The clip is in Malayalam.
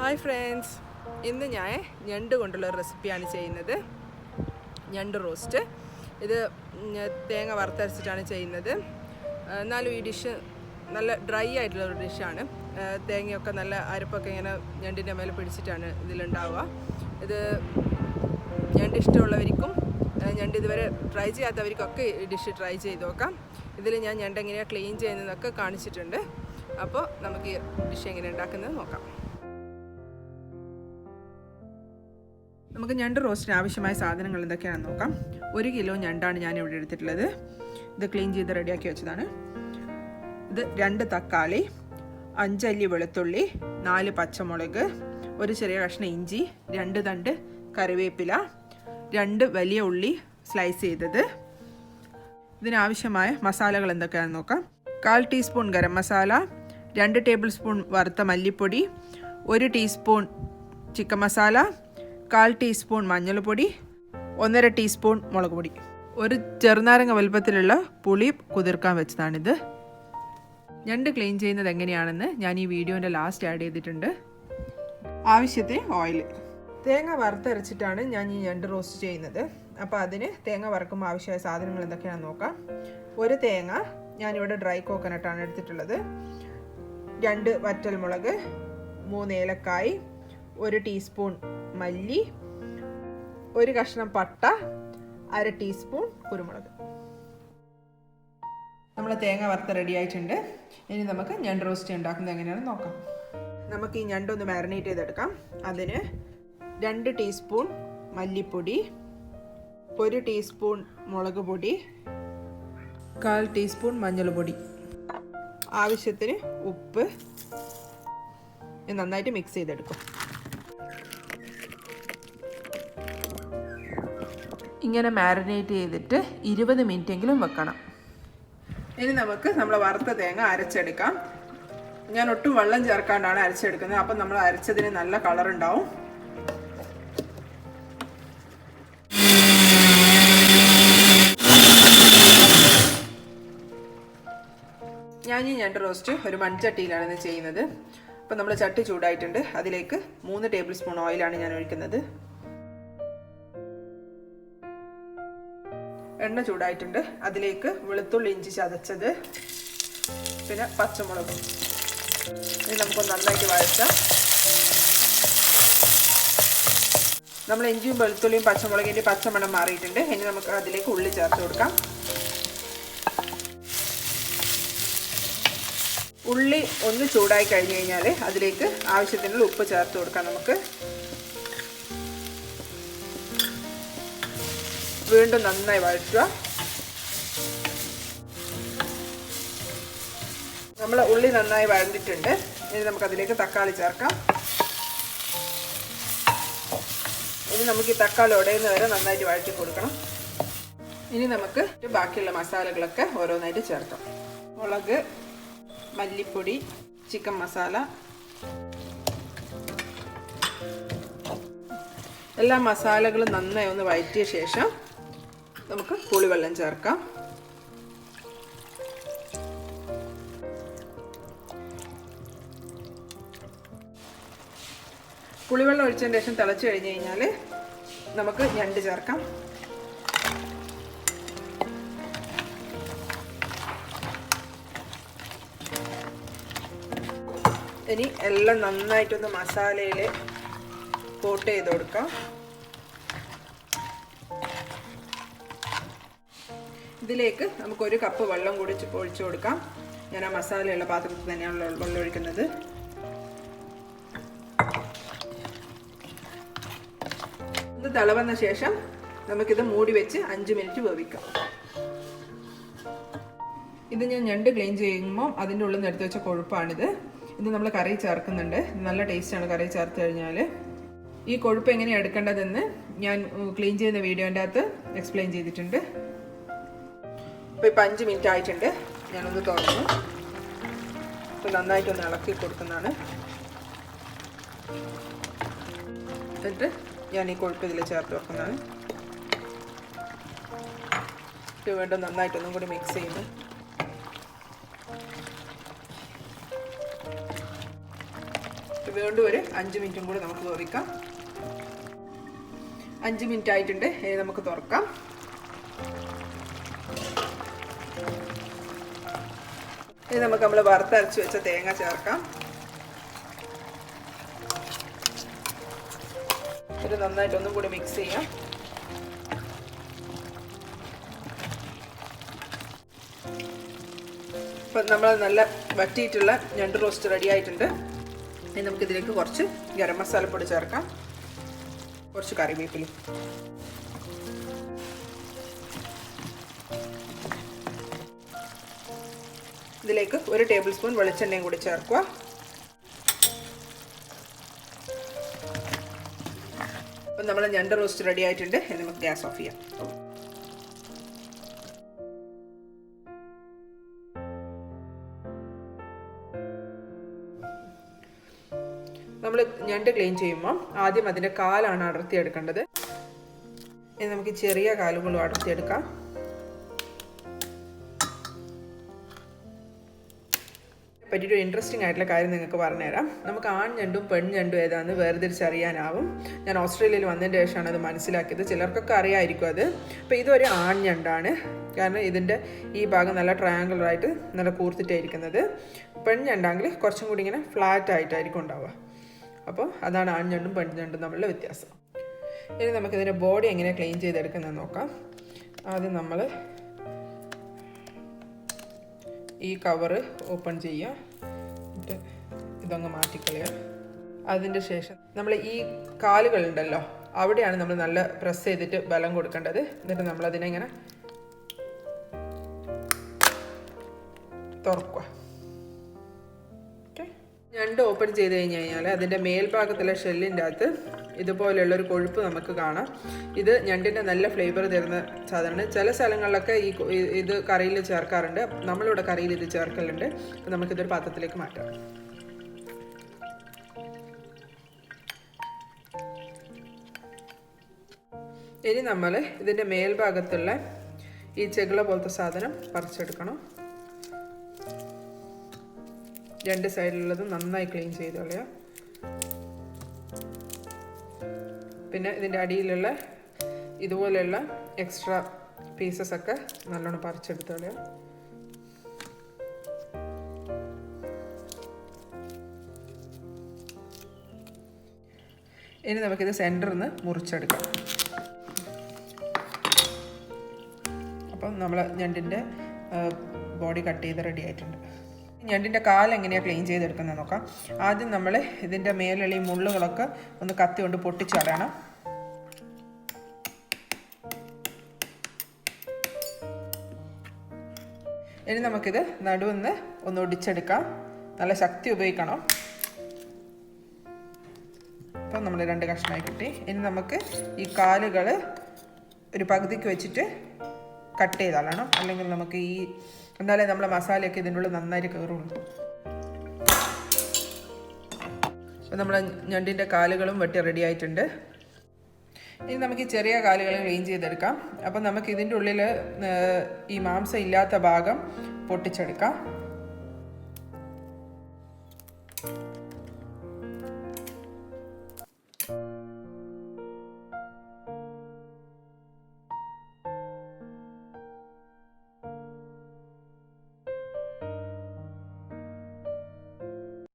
ഹായ് ഫ്രണ്ട്സ്, ഇന്ന് ഞാൻ ഞണ്ട് കൊണ്ടുള്ള റെസിപ്പിയാണ് ചെയ്യുന്നത്. ഞണ്ട് റോസ്റ്റ്. ഇത് തേങ്ങ വറുത്തരച്ചിട്ടാണ് ചെയ്യുന്നത്. എന്നാലും ഈ ഡിഷ് നല്ല ഡ്രൈ ആയിട്ടുള്ള ഒരു ഡിഷാണ്. തേങ്ങയൊക്കെ നല്ല അരപ്പൊക്കെ ഇങ്ങനെ ഞണ്ടിൻ്റെ മേലെ പിടിച്ചിട്ടാണ് ഇതിലുണ്ടാവുക. ഇത് ഞണ്ട് ഇഷ്ടമുള്ളവർക്കും ഞണ്ട് ഇതുവരെ ട്രൈ ചെയ്യാത്തവർക്കൊക്കെ ഈ ഡിഷ് ട്രൈ ചെയ്ത് നോക്കാം. ഇതിൽ ഞാൻ ഞണ്ട് എങ്ങനെയാണ് ക്ലീൻ ചെയ്യുന്നതൊക്കെ കാണിച്ചിട്ടുണ്ട്. അപ്പോൾ നമുക്ക് ഈ ഡിഷ് എങ്ങനെ ഉണ്ടാക്കുന്നത് നോക്കാം. നമുക്ക് ഞണ്ട് റോസ്റ്റിന് ആവശ്യമായ സാധനങ്ങൾ എന്തൊക്കെയാണെന്ന് നോക്കാം. 1 കിലോ ഞണ്ടാണ് ഞാനിവിടെ എടുത്തിട്ടുള്ളത്. ഇത് ക്ലീൻ ചെയ്ത് റെഡിയാക്കി വെച്ചതാണ്. ഇത് 2 തക്കാളി, 5 അല്ലി വെളുത്തുള്ളി, 4 പച്ചമുളക്, ഒരു ചെറിയ കഷ്ണം ഇഞ്ചി, 2 തണ്ട് കറിവേപ്പില, 2 വലിയ ഉള്ളി സ്ലൈസ് ചെയ്തത്. ഇതിനാവശ്യമായ മസാലകൾ എന്തൊക്കെയാണെന്ന് നോക്കാം. 1/4 teaspoon garam masala, 2 table spoon വറുത്ത മല്ലിപ്പൊടി, 1 ടീസ്പൂൺ ചിക്കൻ മസാല, 1/4 ടീസ്പൂൺ മഞ്ഞൾപ്പൊടി, 1.5 ടീസ്പൂൺ മുളക് പൊടി, ഒരു ചെറുനാരങ്ങ വലുപ്പത്തിലുള്ള പുളി കുതിർക്കാൻ വെച്ചതാണിത്. ഞണ്ട് ക്ലീൻ ചെയ്യുന്നത് എങ്ങനെയാണെന്ന് ഞാൻ ഈ വീഡിയോൻ്റെ ലാസ്റ്റ് ആഡ് ചെയ്തിട്ടുണ്ട്. ആവശ്യത്തിന് ഓയിൽ. തേങ്ങ വറുത്തരച്ചിട്ടാണ് ഞാൻ ഈ ഞണ്ട് റോസ്റ്റ് ചെയ്യുന്നത്. അപ്പോൾ അതിന് തേങ്ങ വറുക്കുമ്പോൾ ആവശ്യമായ സാധനങ്ങൾ എന്തൊക്കെയാണെന്ന് നോക്കാം. 1 തേങ്ങ, ഞാനിവിടെ ഡ്രൈ കോക്കനട്ടാണ് എടുത്തിട്ടുള്ളത്. 2 വറ്റൽമുളക്, 3 ഏലക്കായ്, 1 ടീസ്പൂൺ മല്ലി, 1 കഷ്ണം പട്ട, 1/2 ടീസ്പൂൺ കുരുമുളക്. നമ്മൾ തേങ്ങ വറുത്ത് റെഡി ആയിട്ടുണ്ട്. ഇനി നമുക്ക് ഞണ്ട് റോസ്റ്റ് ഉണ്ടാക്കുന്നത് എങ്ങനെയാണെന്ന് നോക്കാം. നമുക്ക് ഈ ഞണ്ടൊന്ന് മാരിനേറ്റ് ചെയ്തെടുക്കാം. അതിന് 2 ടീസ്പൂൺ മല്ലിപ്പൊടി, 1 ടീസ്പൂൺ മുളക് പൊടി, 1/4 ടീസ്പൂൺ മഞ്ഞൾപ്പൊടി, ആവശ്യത്തിന് ഉപ്പ്. നന്നായിട്ട് മിക്സ് ചെയ്തെടുക്കും. ഇങ്ങനെ മാരിനേറ്റ് ചെയ്തിട്ട് 20 മിനിറ്റെങ്കിലും വെക്കണം. ഇനി നമുക്ക് നമ്മൾ വറുത്ത തേങ്ങ അരച്ചെടുക്കാം. ഞാൻ ഒട്ടും വെള്ളം ചേർക്കാണ്ടാണ് അരച്ചെടുക്കുന്നത്. അപ്പം നമ്മൾ അരച്ചതിന് നല്ല കളർ ഉണ്ടാവും. ഞാൻ ഈ ഞണ്ട് റോസ്റ്റ് ഒരു മൺചട്ടിയിലാണ് ചെയ്യുന്നത്. അപ്പം നമ്മൾ ചട്ടി ചൂടായിട്ടുണ്ട്. അതിലേക്ക് 3 ടേബിൾ സ്പൂൺ ഓയിലാണ് ഞാൻ ഒഴിക്കുന്നത്. എണ്ണ ചൂടായിട്ടുണ്ട്. അതിലേക്ക് വെളുത്തുള്ളി ഇഞ്ചി ചതച്ചത്, പിന്നെ പച്ചമുളകും. ഇനി നമുക്കൊന്ന് നന്നായിട്ട് വഴറ്റാം. നമ്മൾ ഇഞ്ചിയും വെളുത്തുള്ളിയും പച്ചമുളകിൻ്റെ പച്ചമണം മാറിയിട്ടുണ്ട്. ഇനി നമുക്ക് അതിലേക്ക് ഉള്ളി ചേർത്ത് കൊടുക്കാം. ഉള്ളി ഒന്ന് ചൂടായി കഴിഞ്ഞ് കഴിഞ്ഞാൽ അതിലേക്ക് ആവശ്യത്തിനുള്ള ഉപ്പ് ചേർത്ത് കൊടുക്കാം. നമുക്ക് വീണ്ടും നന്നായി വഴറ്റുക. നമ്മൾ ഉള്ളി നന്നായി വഴണ്ടിട്ടുണ്ട്. ഇനി നമുക്ക് അതിലേക്ക് തക്കാളി ചേർക്കാം. ഇനി നമുക്ക് ഈ തക്കാളി ഉടയുന്ന വരെ നന്നായിട്ട് വഴറ്റി കൊടുക്കണം. ഇനി നമുക്ക് ബാക്കിയുള്ള മസാലകളൊക്കെ ഓരോന്നായിട്ട് ചേർക്കാം. മുളക്, മല്ലിപ്പൊടി, ചിക്കൻ മസാല, എല്ലാ മസാലകളും നന്നായി ഒന്ന് വഴറ്റിയ ശേഷം നമുക്ക് പുളിവെള്ളം ചേർക്കാം. പുളിവെള്ളം ഒഴിച്ചതിന് ശേഷം തിളച്ച് കഴിഞ്ഞ് കഴിഞ്ഞാൽ നമുക്ക് ഞണ്ട് ചേർക്കാം. ഇനി എല്ലാം നന്നായിട്ടൊന്ന് മസാലയിൽ കോട്ട് ചെയ്ത് കൊടുക്കാം. ഇതിലേക്ക് നമുക്ക് 1 കപ്പ് വെള്ളം കൂടി ഒഴിച്ചു കൊടുക്കാം. ഞാൻ ആ മസാലയുള്ള പാത്രത്തിൽ തന്നെയാണ് വെള്ളം ഒഴിക്കുന്നത്. ഇത് തിളവന്ന ശേഷം നമുക്കിത് മൂടി വെച്ച് 5 മിനിറ്റ് വേവിക്കാം. ഇത് ഞാൻ ഞണ്ട് ക്ലീൻ ചെയ്യുമ്പോൾ അതിൻ്റെ ഉള്ളിൽ നിന്ന് എടുത്ത് വെച്ച കൊഴുപ്പാണിത്. ഇത് നമ്മൾ കറി ചേർക്കുന്നുണ്ട്. നല്ല ടേസ്റ്റാണ് കറി ചേർത്ത് കഴിഞ്ഞാൽ. ഈ കൊഴുപ്പ് എങ്ങനെയാണ് എടുക്കേണ്ടതെന്ന് ഞാൻ ക്ലീൻ ചെയ്യുന്ന വീഡിയോൻ്റെ അകത്ത് എക്സ്പ്ലെയിൻ ചെയ്തിട്ടുണ്ട്. ഇപ്പോൾ ഇപ്പം 5 മിനിറ്റ് ആയിട്ടുണ്ട്. ഞാനൊന്ന് തുറന്നു. ഇപ്പോൾ നന്നായിട്ടൊന്ന് ഇളക്കി കൊടുക്കുന്നതാണ്. എന്നിട്ട് ഞാൻ ഈ കൊഴുപ്പ് ഇതിൽ ചേർത്ത് വെക്കുന്നതാണ്. ഇത് വീണ്ടും നന്നായിട്ടൊന്നും കൂടി മിക്സ് ചെയ്യുന്നു. വീണ്ടും ഒരു 5 മിനിറ്റും കൂടി നമുക്ക് വേവിക്കാം. 5 മിനിറ്റ് ആയിട്ടുണ്ട്. ഇനി നമുക്ക് തുറക്കാം. ഇനി നമുക്ക് നമ്മൾ വറുത്തരച്ച് വെച്ച തേങ്ങ ചേർക്കാം. ഇത് നന്നായിട്ട് ഒന്നും കൂടി മിക്സ് ചെയ്യാം. ഇപ്പം നമ്മൾ നല്ല വറ്റിയിട്ടുള്ള ഞണ്ട് റോസ്റ്റ് റെഡി ആയിട്ടുണ്ട്. ഇനി നമുക്കിതിലേക്ക് കുറച്ച് ഗരം മസാലപ്പൊടി ചേർക്കാം, കുറച്ച് കറിവേപ്പില, ഇതിലേക്ക് 1 ടേബിൾ സ്പൂൺ വെളിച്ചെണ്ണയും കൂടി ചേർക്കുക. അപ്പം നമ്മൾ ഞണ്ട് റോസ്റ്റ് റെഡി ആയിട്ടുണ്ട്. ഇനി നമുക്ക് ഗ്യാസ് ഓഫ് ചെയ്യാം. നമ്മൾ ഞണ്ട് ക്ലീൻ ചെയ്യുമ്പോൾ ആദ്യം അതിൻ്റെ കാലാണ് അടർത്തിയെടുക്കേണ്ടത്. ഇനി നമുക്ക് ചെറിയ കാലുകളും അടർത്തിയെടുക്കാം. പറ്റിയൊരു ഇൻട്രസ്റ്റിംഗ് ആയിട്ടുള്ള കാര്യം നിങ്ങൾക്ക് പറഞ്ഞുതരാം. നമുക്ക് ആൺഞണ്ടും പെൺഞണ്ടും ഏതാണെന്ന് വേർതിരിച്ചറിയാനാവും. ഞാൻ ഓസ്ട്രേലിയയിൽ വന്നതിന് ശേഷമാണ് അത് മനസ്സിലാക്കിയത്. ചിലർക്കൊക്കെ അറിയാമായിരിക്കും അത്. അപ്പോൾ ഇതൊരു ആൺഞണ്ടാണ്. കാരണം ഇതിൻ്റെ ഈ ഭാഗം നല്ല ട്രയാങ്കുലറായിട്ട് നല്ല കൂർത്തിട്ടായിരിക്കുന്നത്. പെൺഞണ്ടാണെങ്കിൽ കുറച്ചും കൂടി ഇങ്ങനെ ഫ്ലാറ്റ് ആയിട്ടായിരിക്കും ഉണ്ടാവുക. അപ്പോൾ അതാണ് ആൺഞണ്ടും പെൺഞണ്ടും തമ്മിലുള്ള വ്യത്യാസം. ഇനി നമുക്കിതിൻ്റെ ബോഡി എങ്ങനെ ക്ലീൻ ചെയ്തെടുക്കുന്നത് നോക്കാം. ആദ്യം നമ്മൾ ഈ കവറ് ഓപ്പൺ ചെയ്യുക, എന്നിട്ട് ഇതങ്ങ് മാറ്റിക്കളയുക. അതിൻ്റെ ശേഷം നമ്മൾ ഈ കാലുകളുണ്ടല്ലോ, അവിടെയാണ് നമ്മൾ നല്ല പ്രസ് ചെയ്തിട്ട് ബലം കൊടുക്കേണ്ടത്. എന്നിട്ട് നമ്മളതിനെ ഇങ്ങനെ തുറക്കുക. ഓക്കെ, ഞണ്ട് ഓപ്പൺ ചെയ്ത് കഴിഞ്ഞ് കഴിഞ്ഞാൽ അതിൻ്റെ മേൽഭാഗത്തുള്ള ഷെല്ലിൻ്റെ അകത്ത് ഇതുപോലെയുള്ളൊരു കൊഴുപ്പ് നമുക്ക് കാണാം. ഇത് ഞണ്ടിൻ്റെ നല്ല ഫ്ലേവർ തരുന്ന സാധനമാണ്. ചില സ്ഥലങ്ങളിലൊക്കെ ഇത് കറിയിൽ ചേർക്കാറുണ്ട്. നമ്മളിവിടെ കറിയിൽ ഇത് ചേർക്കലുണ്ട്. അപ്പം നമുക്കിതൊരു പാത്രത്തിലേക്ക് മാറ്റാം. ഇനി നമ്മൾ ഇതിൻ്റെ മേൽഭാഗത്തുള്ള ഈ ചെകിള പോലത്തെ സാധനം പറിച്ചെടുക്കണം. 2 സൈഡിലുള്ളത് നന്നായി ക്ലീൻ ചെയ്ത് കളയാം. പിന്നെ ഇതിൻ്റെ അടിയിലുള്ള ഇതുപോലെയുള്ള എക്സ്ട്രാ പീസസ് ഒക്കെ നല്ലോണം പറിച്ചെടുത്ത് കളയാം. ഇനി നമുക്കിത് സെൻറ്ററിൽ നിന്ന് മുറിച്ചെടുക്കാം. അപ്പം നമ്മൾ ഞണ്ടിൻ്റെ ബോഡി കട്ട് ചെയ്ത് റെഡി ആയിട്ടുണ്ട്. ഞണ്ടിൻ്റെ കാലെങ്ങനെയാണ് ക്ലീൻ ചെയ്തെടുക്കുന്നത് നോക്കാം. ആദ്യം നമ്മൾ ഇതിൻ്റെ മേലുള്ള ഈ മുള്ളുകളൊക്കെ ഒന്ന് കത്തി കൊണ്ട് പൊട്ടിച്ച് കളയണം. ഇനി നമുക്കിത് നടുവെന്ന് ഒന്ന് ഒടിച്ചെടുക്കാം. നല്ല ശക്തി ഉപയോഗിക്കണം. അപ്പം നമ്മൾ 2 കഷ്ണമായി കിട്ടി. ഇനി നമുക്ക് ഈ കാലുകൾ ഒരു പകുതിക്ക് വെച്ചിട്ട് കട്ട് ചെയ്താളണം. അല്ലെങ്കിൽ നമുക്ക് എന്നാലേ നമ്മളെ മസാലയൊക്കെ ഇതിൻ്റെ ഉള്ളിൽ നന്നായിട്ട് കയറുള്ളൂ. അപ്പോൾ നമ്മൾ ഞണ്ടിൻ്റെ കാലുകളും വെട്ടി റെഡി ആയിട്ടുണ്ട്. ഇനി നമുക്ക് ഈ ചെറിയ കാലുകൾ ക്ലീൻ ചെയ്തെടുക്കാം. അപ്പം നമുക്ക് ഇതിൻ്റെ ഉള്ളിൽ ഈ മാംസം ഇല്ലാത്ത ഭാഗം പൊട്ടിച്ചെടുക്കാം.